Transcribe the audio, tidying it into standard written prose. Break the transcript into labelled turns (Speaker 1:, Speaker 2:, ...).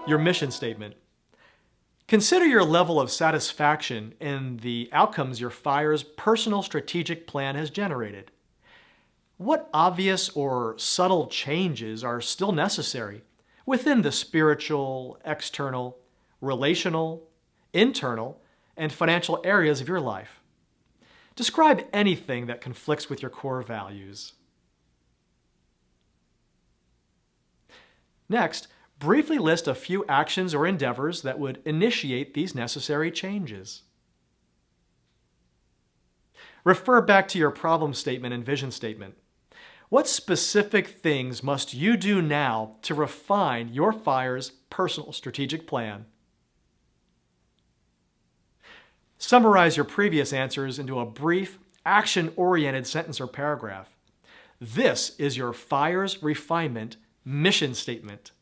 Speaker 1: Your mission statement. Consider your level of satisfaction in the outcomes your F.I.R.E.S personal strategic plan has generated. What obvious or subtle changes are still necessary within the spiritual, external, relational, internal, and financial areas of your life? Describe anything that conflicts with your core values. Next, briefly list a few actions or endeavors that would initiate these necessary changes. Refer back to your problem statement and vision statement. What specific things must you do now to refine your F.I.R.E.S personal strategic plan? Summarize your previous answers into a brief, action-oriented sentence or paragraph. This is your F.I.R.E.S refinement mission statement.